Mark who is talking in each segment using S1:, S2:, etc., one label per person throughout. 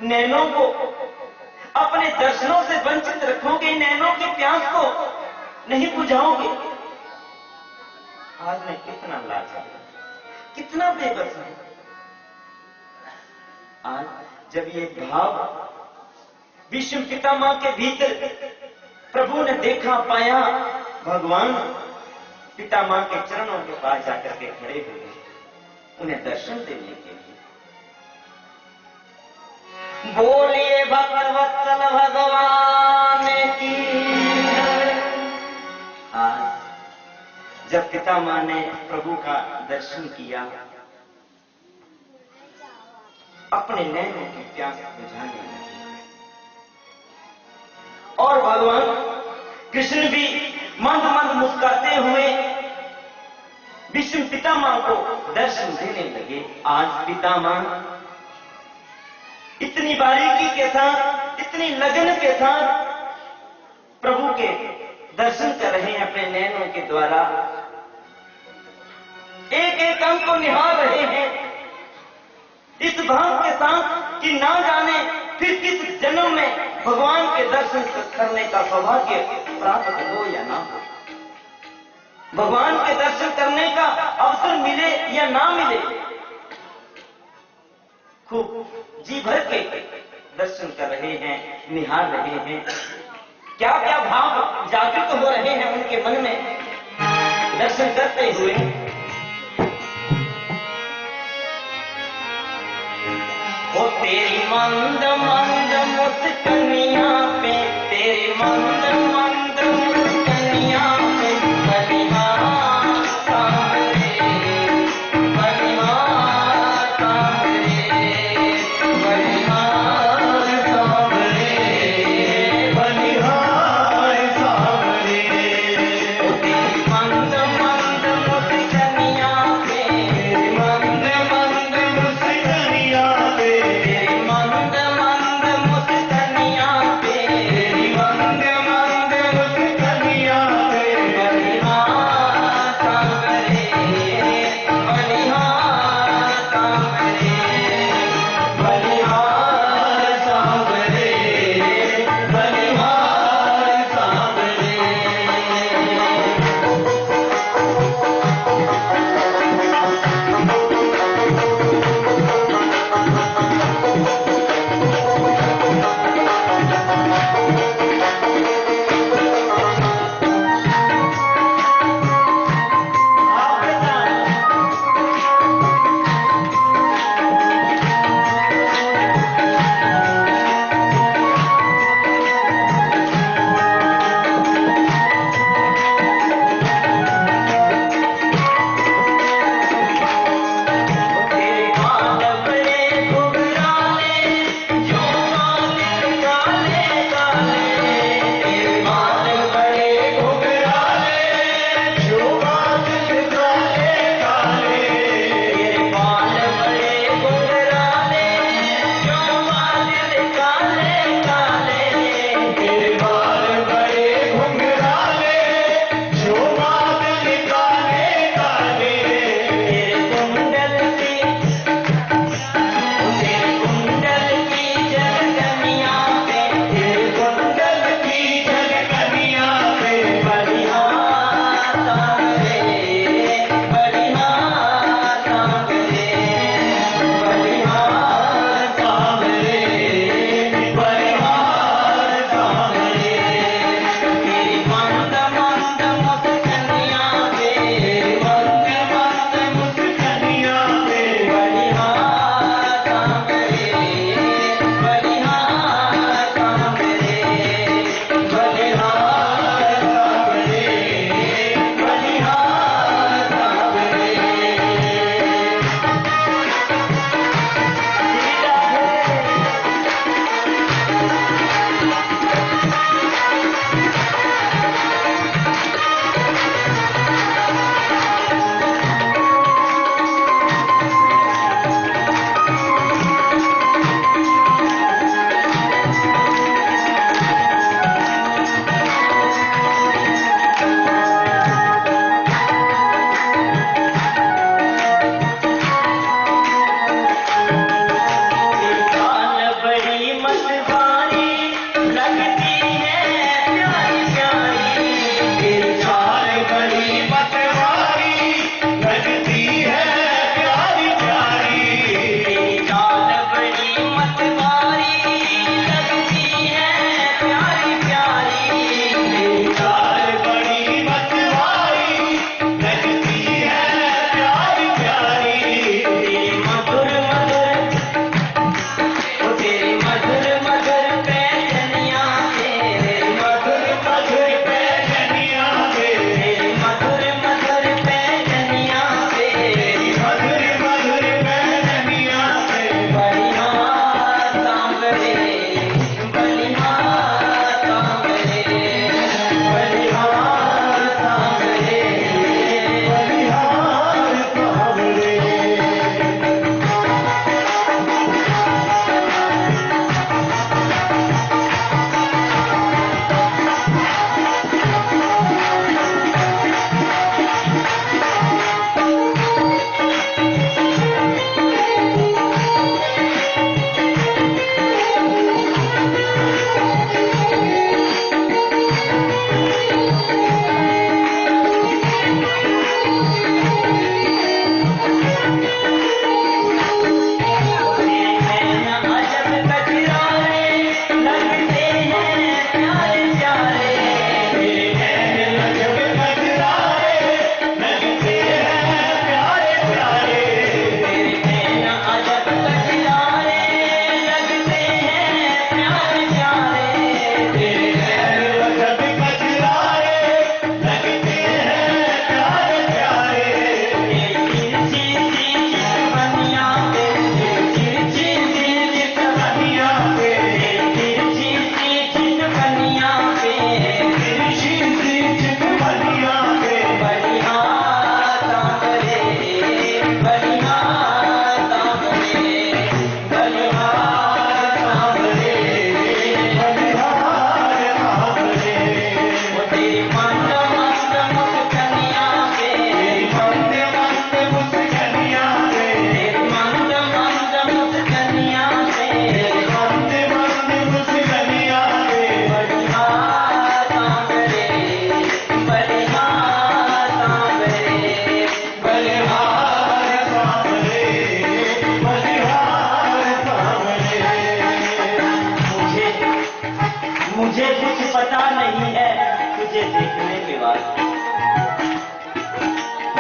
S1: नैनों को अपने दर्शनों से वंचित रखोगे, नैनों की प्यास को नहीं बुझाओगे। आज मैं कितना लाचार, कितना बेबस हूं। आज जब ये भाव विष्णु पितामह के भीतर प्रभु ने देखा पाया, भगवान पितामह के चरणों के पास जाकर के खड़े हुए उन्हें दर्शन देने के लिए। बोलिए भक्तवत्सल भगवान की। आज जब पितामह ने प्रभु का दर्शन किया, अपने नैनों की प्यास बुझाने लगे और भगवान कृष्ण भी मंद मंद मुस्कुराते हुए विष्णु पितामह को दर्शन देने लगे। आज पितामह इतनी बारीकी के साथ, इतनी लगन के साथ प्रभु के दर्शन कर रहे हैं अपने नैनों के द्वारा। एक एक अंग को निहार रहे हैं इस भाव के साथ कि ना जाने फिर किस जन्म में भगवान के दर्शन करने का सौभाग्य प्राप्त हो या ना हो, भगवान के दर्शन करने का अवसर मिले या ना मिले। खूब जी भर के दर्शन कर रहे हैं, निहार रहे हैं। क्या क्या भाव जागृत हो रहे हैं उनके मन में दर्शन करते हुए। ओ तेरी मंद मंद मुस्कानिया पे, तेरी मंद मंद मुस्कानिया पे बलिहार सांवरे, बलिहार सांवरे, बलिहार सांवरे, बलिहार सांवरे। ओ तेरी मंद मंद मुस्कानिया पे, तेरी मंद मंद मुस्कानिया पे, तेरी मंद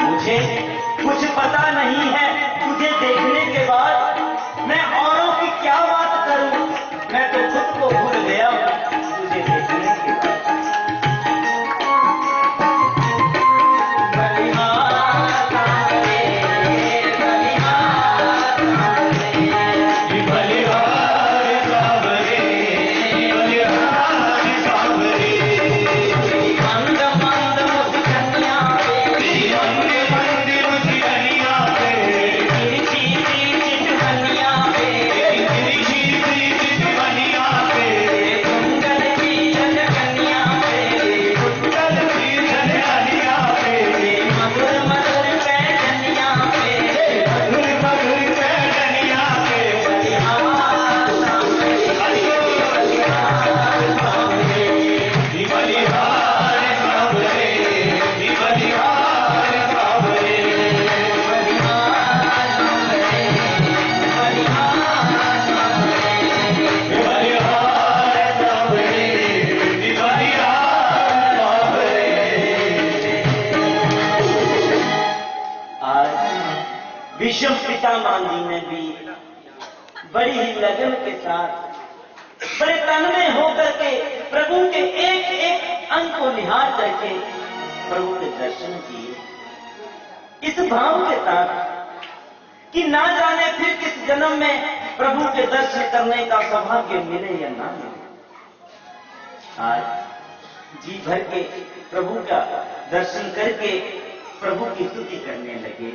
S1: मुझे कुछ पता नहीं है तुझे देखने के बाद मैं औरों की क्या बात करूं। मैं तो खुद को भूल गया तुझे देखने के बाद। विश्व पितामह जी ने भी बड़ी ही लगन के साथ बड़े तन्मय होकर के प्रभु के एक एक अंग को निहार करके प्रभु के दर्शन किए इस भाव के साथ कि ना जाने फिर किस जन्म में प्रभु के दर्शन करने का सौभाग्य मिले या ना मिले। आज जी भर के प्रभु का दर्शन करके प्रभु की स्तुति करने लगे।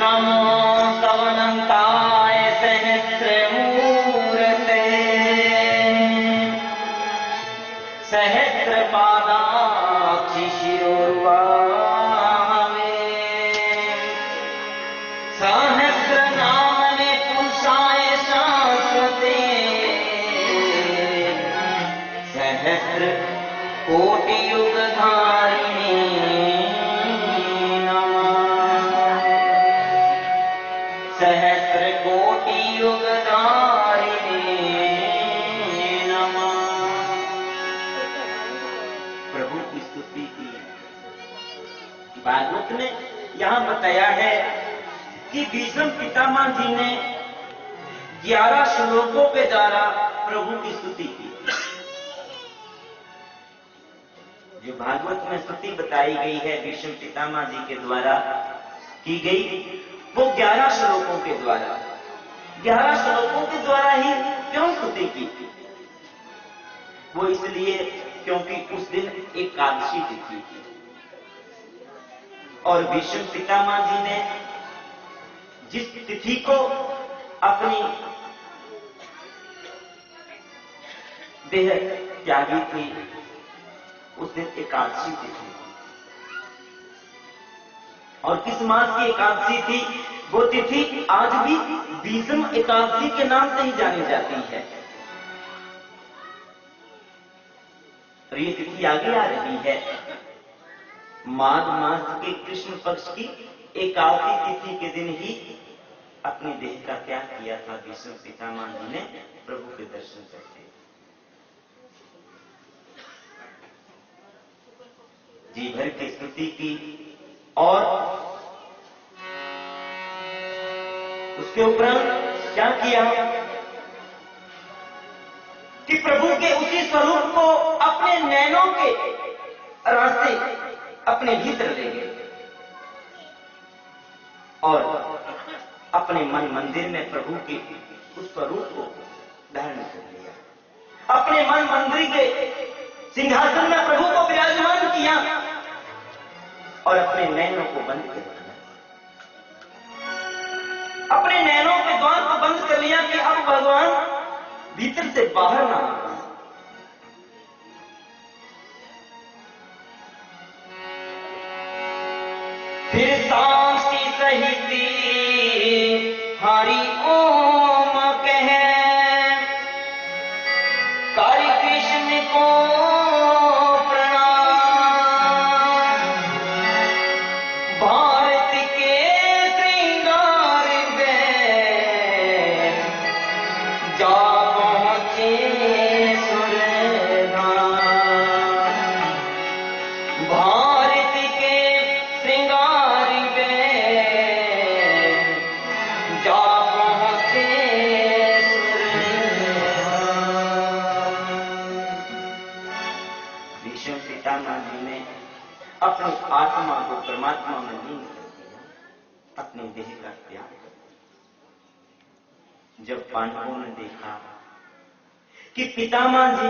S1: नमो सवनंताय सहस्रमूर्ते सहस्रपादाक्षि शिरोर्वामे सहस्रनामने पुरुषाय शाश्वते सहस्र कोटि युगधारिणे सहस्र कोटि युगधारिणे नमः। प्रभु की स्तुति की भागवत में यहां बताया है कि भीष्म पितामह जी ने 11 श्लोकों के द्वारा प्रभु की स्तुति की। जो भागवत में स्तुति बताई गई है भीष्म पितामह जी के द्वारा की गई, वो 11 श्लोकों के द्वारा, 11 श्लोकों के द्वारा ही क्यों स्तुति की? वो इसलिए क्योंकि उस दिन एकादशी तिथि थी और भीष्म पितामह जी ने जिस तिथि को अपनी देह त्यागी थी, उस दिन एकादशी तिथि। और किस मास की एकादशी थी? वो तिथि आज भी बीजम एकादशी के नाम से ही जानी जाती है। और ये तिथि आगे आ रही है। माघ मास के कृष्ण पक्ष की एकादशी तिथि के दिन ही अपने देह का त्याग किया था भीष्म पितामह जी ने प्रभु के दर्शन करके। जी भर की स्तुति की और उसके उपरांत क्या किया कि प्रभु के उसी स्वरूप को अपने नैनों के रास्ते अपने भीतर ले गए और अपने मन मंदिर में प्रभु के उस स्वरूप को धारण कर लिया। अपने मन मंदिर के सिंहासन में प्रभु को विराजमान किया और अपने नैनों को बंद कर दिया। अपने नैनों के द्वार को बंद कर लिया कि अब भगवान भीतर से बाहर ना आ। फिर सांस की सहिती हरि ओम कहे, काली कृष्ण को प्रणाम, भारत के श्रृंगार में जा पहुंचे सुरधाम, भारत के श्रृंगार में जा पहुंचे सुरधाम। भीष्म पितामह जी ने अपनी आत्मा को परमात्मा में लीन कर दिया, अपने देह का त्याग कर दिया। जब पांडवों ने देखा कि पितामह जी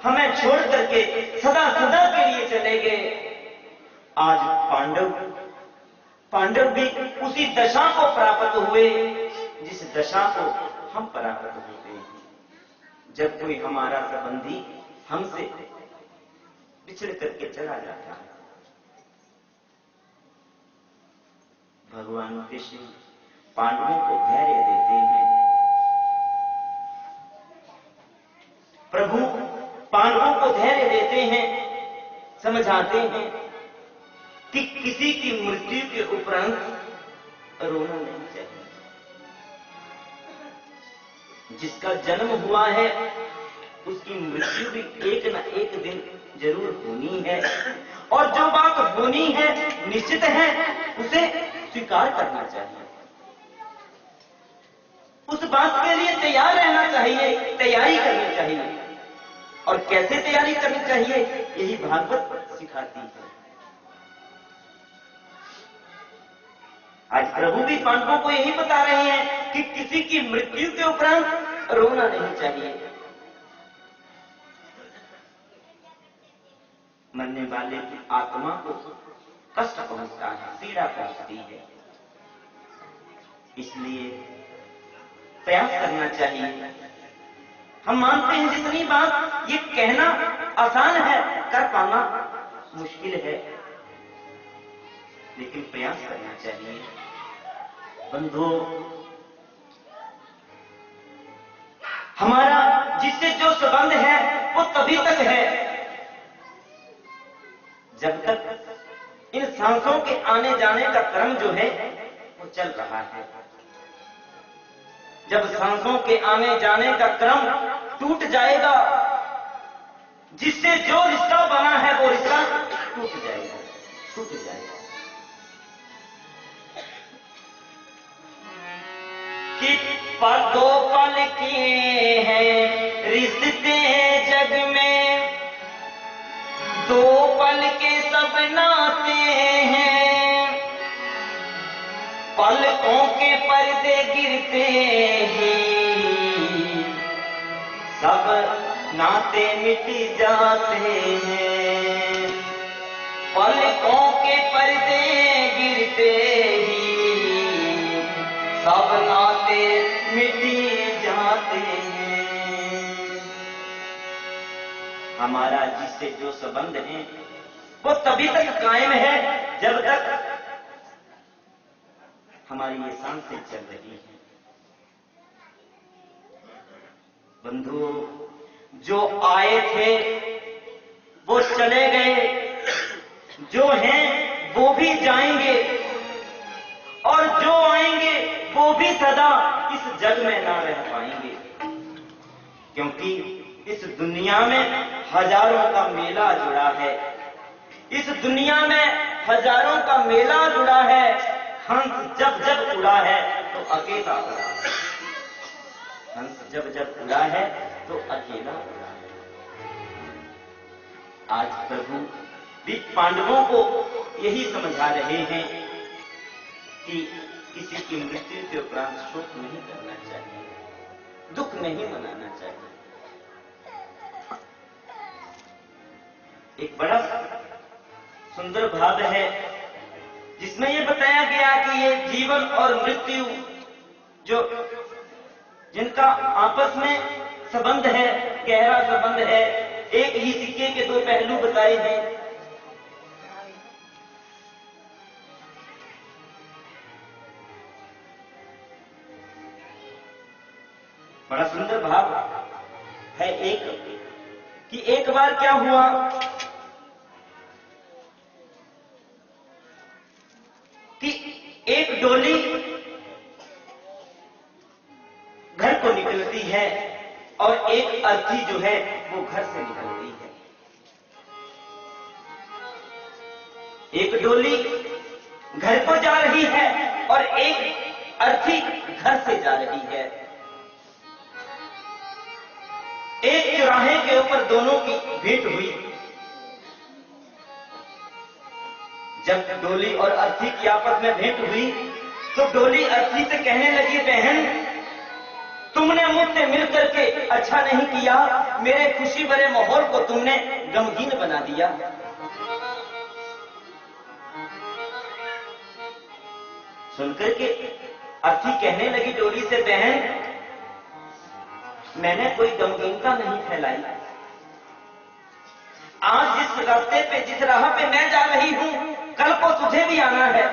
S1: हमें छोड़ करके सदा सदा के लिए चले गए, आज पांडव भी उसी दशा को प्राप्त हुए जिस दशा को हम प्राप्त होते हैं जब कोई हमारा संबंधी हमसे बिछड़ करके चला जाता है। भगवान कृष्ण पांडवों को धैर्य देते हैं। प्रभु पांडवों को धैर्य देते हैं, समझाते हैं कि किसी की मृत्यु के उपरांत रोना नहीं चाहिए। जिसका जन्म हुआ है उसकी मृत्यु भी एक न एक दिन जरूर होनी है और जो बात होनी है निश्चित है उसे स्वीकार करना चाहिए। उस बात के लिए तैयार रहना चाहिए, तैयारी करनी चाहिए। और कैसे तैयारी करनी चाहिए यही भागवत सिखाती है। आज प्रभु भी पांडवों को यही बता रहे हैं कि किसी की मृत्यु के उपरांत रोना नहीं चाहिए। मरने वाले की आत्मा को कष्ट पहुंचता है, पीड़ा पहुंचती है, इसलिए प्रयास करना चाहिए। हम मानते हैं जितनी बात ये कहना आसान है, कर पाना मुश्किल है, लेकिन प्रयास करना चाहिए। बंधु, हमारा जिससे जो संबंध है वो तभी तक है जब तक इन सांसों के आने जाने का क्रम जो है वो चल रहा है। जब सांसों के आने जाने का क्रम टूट जाएगा, जिससे जो रिश्ता बना है वो रिश्ता टूट जाएगा, टूट जाएगा। कि पर दो पल के हैं रिश्ते जग में, दो पल पलकों के पर्दे गिरते ही सब नाते मिट जाते हैं। पलकों के पर्दे गिरते ही सब नाते मिट जाते हैं। हमारा जिससे जो संबंध है वो तभी तक कायम है जब तक हमारी ये सांसें चल रही हैं। बंधुओं, जो आए थे वो चले गए, जो हैं वो भी जाएंगे, और जो आएंगे वो भी सदा इस जग में ना रह पाएंगे, क्योंकि इस दुनिया में हजारों का मेला जुड़ा है। इस दुनिया में हजारों का मेला जुड़ा है। हंस जब जब उड़ा है तो अकेला उड़ा है। हंस जब जब उड़ा है तो अकेला उड़ा है। आज प्रभु भी पांडवों को यही समझा रहे हैं कि किसी की मृत्यु के उपरांत शोक नहीं करना चाहिए, दुख नहीं मनाना चाहिए। एक बड़ा सुंदर भाव है जिसमें यह बताया गया कि ये जीवन और मृत्यु जो जिनका आपस में संबंध है, गहरा संबंध है, एक ही सिक्के के दो पहलू बताए हैं। बड़ा सुंदर भाव है एक बार क्या हुआ कि एक डोली घर को निकलती है और एक अर्थी जो है वो घर से निकलती है। एक डोली घर को जा रही है और एक अर्थी घर से जा रही है। एक चौराहे के ऊपर दोनों की भेंट हुई। जब डोली और अर्थी की आपस में भेंट हुई तो डोली अर्थी से कहने लगी, बहन तुमने मुझसे मिलकर के अच्छा नहीं किया, मेरे खुशी भरे माहौल को तुमने गमगीन बना दिया। सुनकर के अर्थी कहने लगी डोली से, बहन मैंने कोई गमगीनता नहीं फैलाई। आज जिस रास्ते पे, जिस राह पे मैं जा रही हूं, कल को तुझे भी आना है।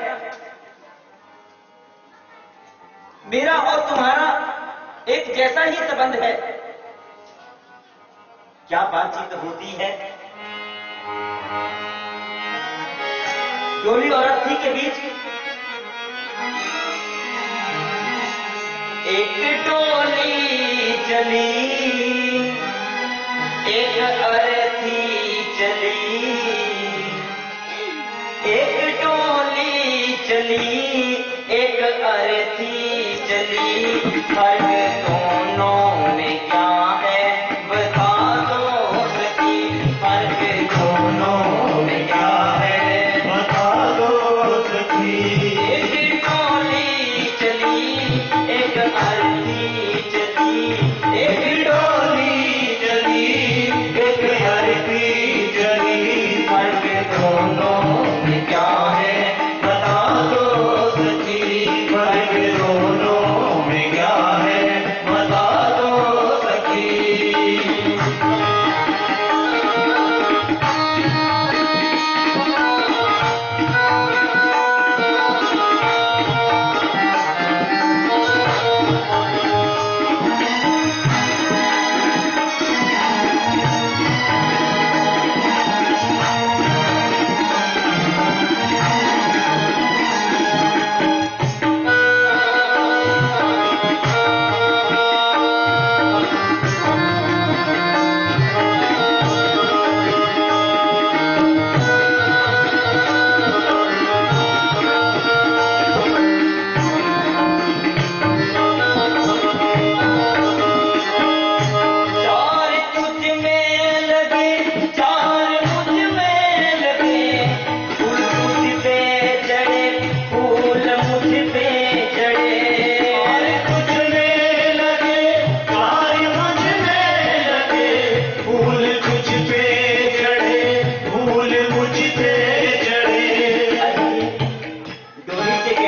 S1: मेरा और तुम्हारा एक जैसा ही संबंध है। क्या बातचीत होती है डोली और अर्थी के बीच। एक डोली चली, एक अर्थी चली। एक डोली चली, एक अर्थी चली। फर्क दोनों में क्या है बता दो सखी। फर्क दोनों में क्या है बता दो सखी। एक डोली चली, एक अर्थी चली। एक डोली चली, एक अर्थी चली। फर्क दोनों में क्या है बता दो सखी। फर्क दोनों में क्या है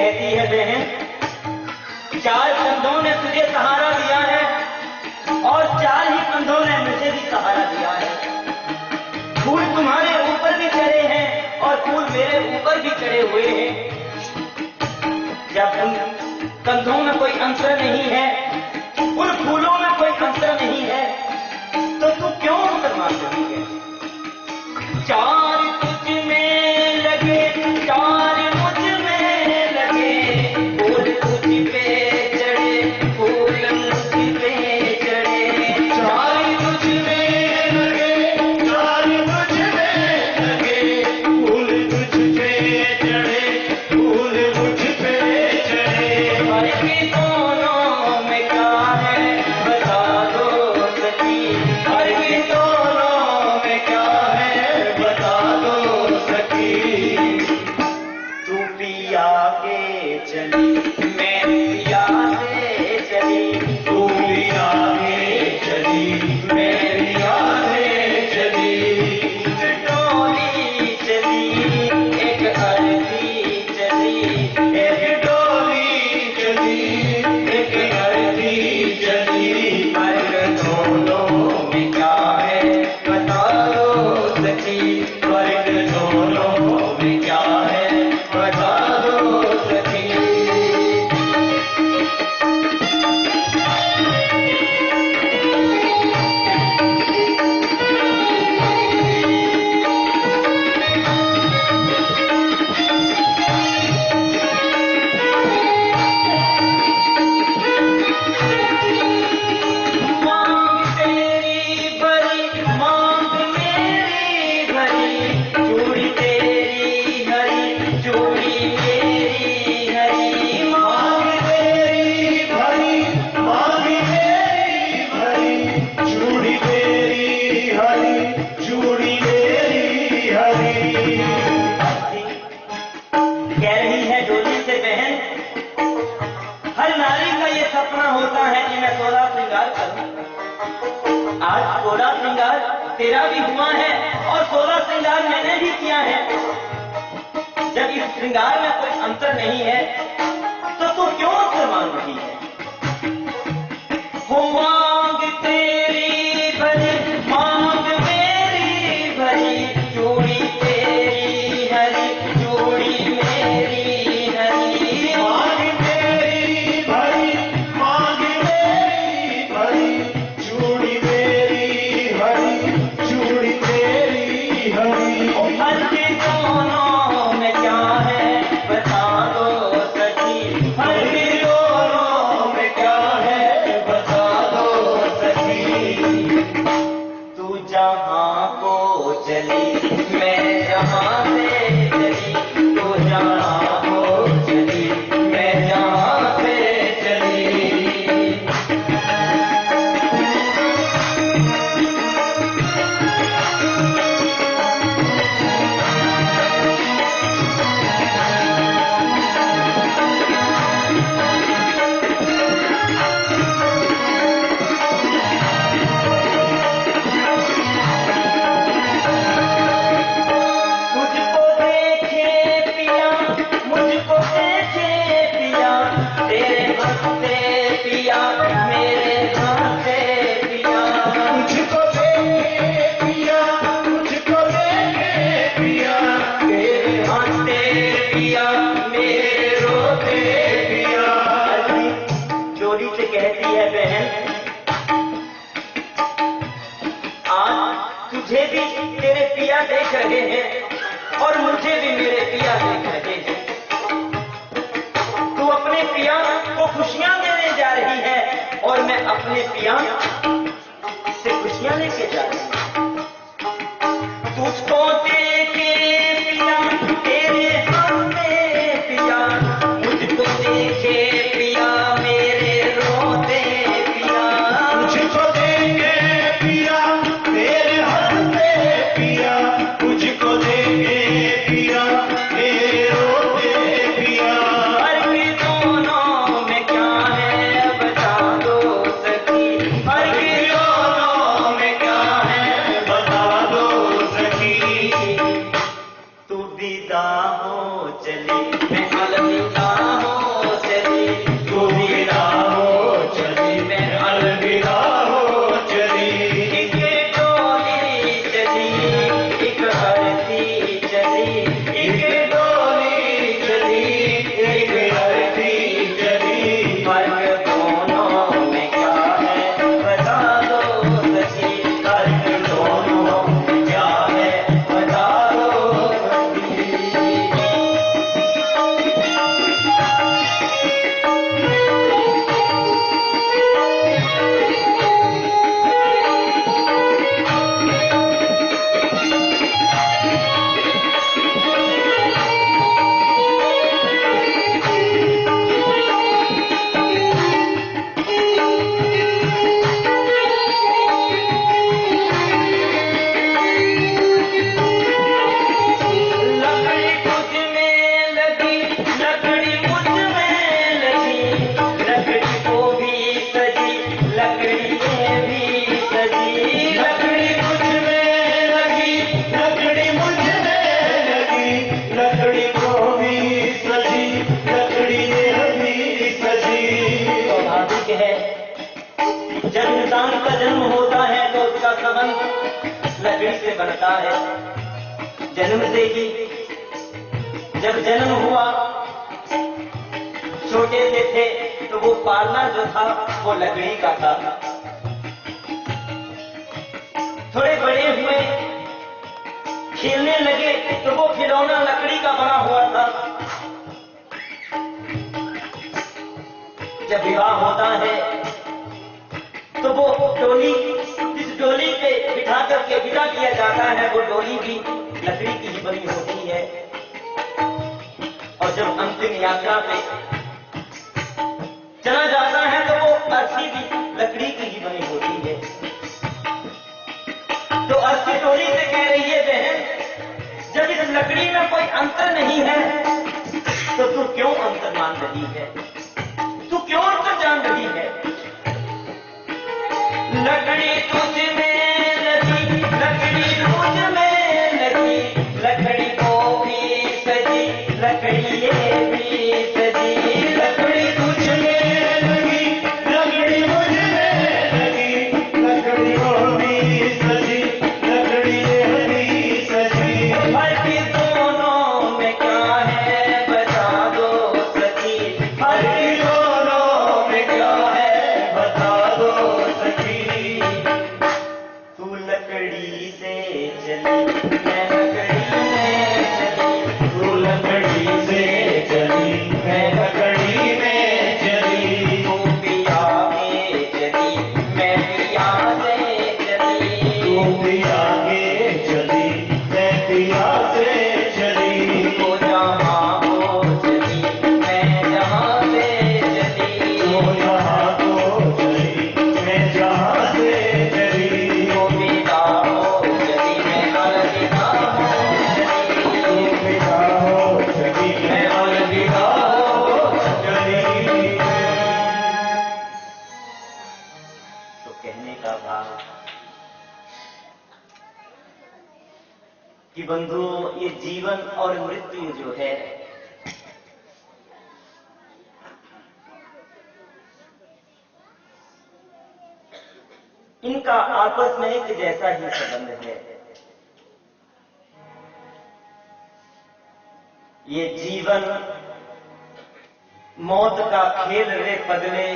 S1: कहती है बहन, 4 कंधों ने तुझे सहारा दिया है और 4 ही कंधों ने मुझे भी सहारा दिया है। फूल तुम्हारे ऊपर भी चढ़े हैं और फूल मेरे ऊपर भी चढ़े हुए हैं। जब उन कंधों में कोई अंतर नहीं है, उन फूलों में कोई अंतर नहीं है, तो तू क्यों अंतर मान रही है? 4 तुझ में लगे, 4 मुझ में लगे, फूल तुझ पे चढ़े, फूल मुझ पे चढ़े।
S2: 4 तुझ में लगे, 4 मुझ में लगे, फूल तुझ पे चढ़े, फूल मुझ पे चढ़े।
S1: फर्क दोनों में क्या है बता दो सखी,
S2: फर्क दोनों में क्या है बता दो सखी।
S1: तू पिया के चली, मैं पिया से चली,
S2: तू भी आगे चली, मेरी आगे चली।
S1: डोली चली, एक अर्थी चली,
S2: एक डोली चली, एक अर्थी चली।
S1: फर्क दोनों में क्या है बता दो सखी,
S2: फर्क दोनों में क्या है बता दो सखी।
S1: मांग तेरी भरी, मांग मेरी भरी, चूड़ी तेरी हरी, चूड़ी मेरी हरी।
S2: मांग तेरी भरी, मांग मेरी भरी, चूड़ी तेरी हरी, चूड़ी मेरी हरी।
S1: कह रही है डोली से बहन, हर नारी का ये सपना होता है कि मैं 16 श्रृंगार करूं। आज 16 श्रृंगार तेरा भी हुआ है और 16 श्रृंगार मैंने भी किया है। जब इस श्रृंगार में कोई अंतर नहीं है तो तू क्यों अंतर मान रही है? हो मांग तेरी भरी, मांग मेरी भरी, चूड़ी तेरी हरी, चूड़ी मेरी हरी।
S2: मांग तेरी भरी, मांग मेरी भरी, चूड़ी मेरी हरी, चूड़ी मेरी हरी।
S1: फर्क दोनों में क्या है बता दो सखी,
S2: फर्क दोनों में क्या है बता दो सखी।
S1: तू जहाँ को चली, मैं जहाँ से चली, तू जहाँ को चली, मैं जहाँ से चली। मुझको देखे पिया, मुझको देखे पिया, तेरे हंसते पिया, मेरे हंसते पिया।
S2: मुझको देखे पिया, मुझको देखे पिया,
S1: तेरे हंसते पिया, मेरे रोते पिया। चोरी से कहती है बहन, आज तुझे भी तेरे पिया देख रहे हैं और मुझे भी मेरे पिया देख रहे हैं। तू अपने पिया को खुशियां देने जा रही है और मैं अपने पिया से खुशियां लेके जा रही हूं। तुझको देखे पिया, तेरे हंसते पिया, मुझको देखे पिया, मेरे रोते पिया।
S2: मुझको देखे पिया, मेरे हंसते पिया, मुझको देखे पिया, मेरे रोते पिया।
S1: फर्क दोनों में क्या है बता दो सखी, फर्क लकड़ी से बनता है। जन्म से ही जब जन्म हुआ, छोटे से थे तो वो पालना जो था वो लकड़ी का था। थोड़े बड़े हुए, खेलने लगे तो वो खिलौना लकड़ी का बना हुआ था। जब विवाह होता है तो वो डोली, जिस डोली पे बिठा करके विदा किया जाता है, वो डोली भी लकड़ी की ही बनी होती है। और जब अंतिम यात्रा पे चला जाता है तो वो अर्थी भी लकड़ी की ही बनी होती है। तो अर्थी डोली से कह रही है, बहन जब इस लकड़ी में कोई अंतर नहीं है तो तू क्यों अंतर मान रही है, तू क्यों अंतर जान रही है। लकड़ी तुझ में लगी, लकड़ी तुझ में लगी, लकड़ी को भी सजी, लकड़ी ये भी सजी।
S2: लकड़ी तुझ में लगी, लकड़ी मुझ में लगी, लकड़ी को भी सजी, लकड़ी ये भी सजी।
S1: फर्क दोनों में क्या है बता दो सखी,
S2: हरी दोनों में क्या है बता दो सखी।
S1: तू लकड़ी से चली, मैं लकड़ी में चली,
S2: तू लकड़ी से चली, मैं लकड़ी में चली।
S1: तू पिया के चली, मैं पिया से चली।
S2: तू पिया के चली, मैं पिया से चली।
S1: तू जहाँ को चली, मैं जहाँ से चली।
S2: तू यहाँ को चली, मैं जहाँ से चली।
S1: तू विदा हो चली, मैं अलविदा हो चली।
S2: तू विदा हो चली, मैं अलविदा हो चली।
S1: तो कहने का भाव कि बंधुओं, ये जीवन और मृत्यु जो है इनका आपस में एक जैसा ही संबंध है। ये जीवन मौत का खेल रे पगले,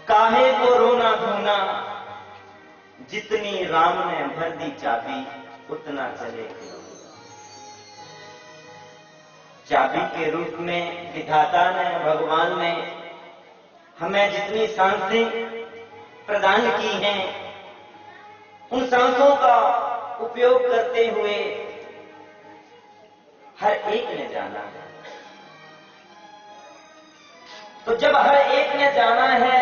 S1: काहे को रोना धोना, जितनी राम ने भर दी चाबी उतना चले खिलौना। चाबी के रूप में विधाता ने, भगवान ने हमें जितनी सांसें प्रदान की हैं, उन सांसों का उपयोग करते हुए हर एक ने जाना है। तो जब हर एक ने जाना है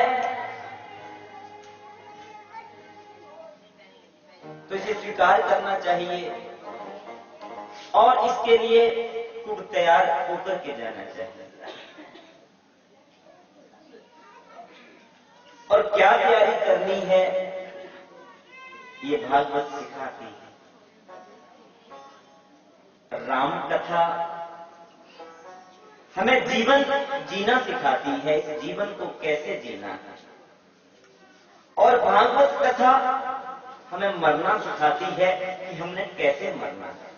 S1: तो इसे स्वीकार करना चाहिए और इसके लिए खूब तैयार होकर के जाना चाहिए। और क्या तैयारी करनी है ये भागवत सिखाती है। राम कथा हमें जीवन जीना सिखाती है, इस जीवन को कैसे जीना है। और भागवत कथा हमें मरना सिखाती है कि हमने कैसे मरना है।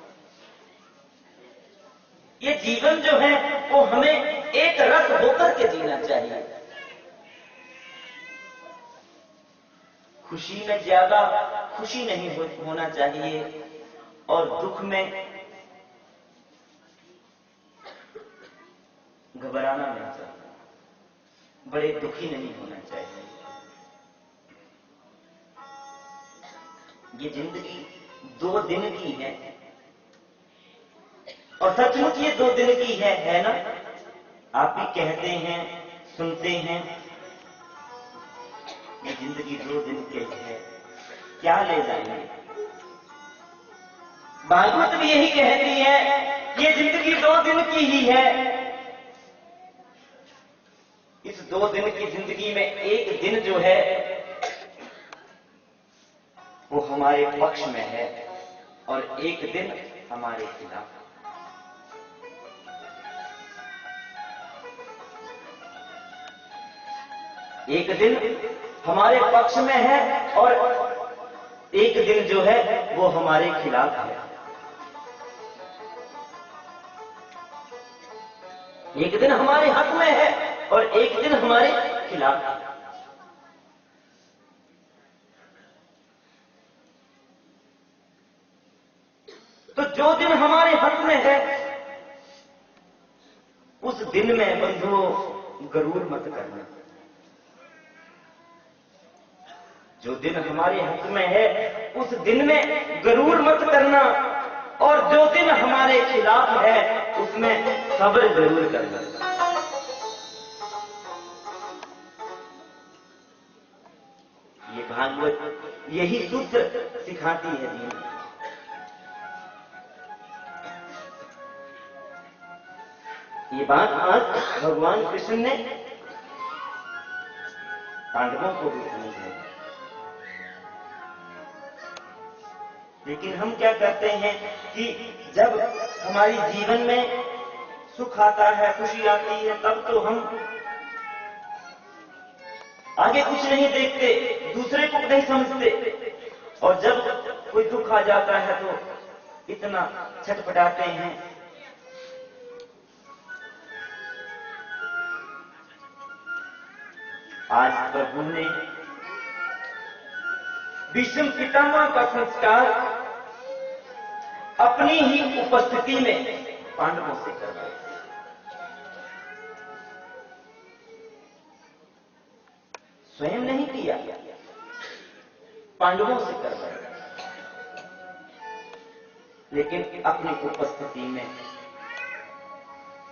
S1: ये जीवन जो है वो हमें एक रस होकर के जीना चाहिए। खुशी में ज्यादा खुशी नहीं होना चाहिए और दुख में घबराना नहीं चाहिए, बड़े दुखी नहीं होना चाहिए। ये जिंदगी 2 दिन की है और सचमुच ये 2 दिन की है ना। आप भी कहते हैं, सुनते हैं, ये जिंदगी 2 दिन की है, क्या ले जाएंगे। भागवत भी यही कहती है, ये जिंदगी 2 दिन की ही है। इस 2 दिन की जिंदगी में एक दिन जो है वो हमारे पक्ष में है और एक दिन हमारे खिलाफ। एक दिन हमारे पक्ष में है और एक दिन जो है वो हमारे खिलाफ है, एक दिन हमारे हक में है और एक दिन हमारे खिलाफ है। तो जो दिन हमारे हक में है उस दिन में बंधुओं गरूर मत करना। जो दिन हमारे हक में है उस दिन में गरूर मत करना, और जो दिन हमारे खिलाफ है उसमें सब्र जरूर करना। ये भागवत यही सूत्र सिखाती है दीन। ये बात आज भगवान कृष्ण ने पांडवों को भी समझाई। लेकिन हम क्या करते हैं कि जब हमारी जीवन में सुख आता है, खुशी आती है, तब तो हम आगे कुछ नहीं देखते, दूसरे को नहीं समझते, और जब कोई दुख आ जाता है तो इतना छटपटाते हैं। आज प्रभु ने भीष्म पितामह का संस्कार अपनी ही उपस्थिति में पांडवों से करवाया। स्वयं नहीं किया, पांडवों से करवाया, लेकिन अपनी उपस्थिति में।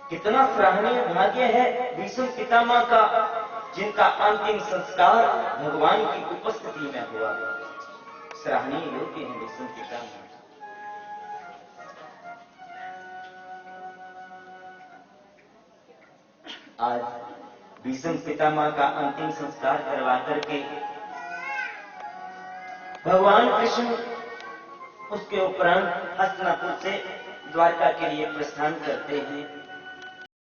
S1: कितना सराहनीय भाग्य है भीष्म पितामह का, जिनका अंतिम संस्कार भगवान की उपस्थिति में हुआ। सराहनीय योग्य है भीष्म पितामह। आज भीष्म पितामह का अंतिम संस्कार करवा करके भगवान कृष्ण उसके उपरांत हस्तिनापुर से द्वारका के लिए प्रस्थान करते हैं।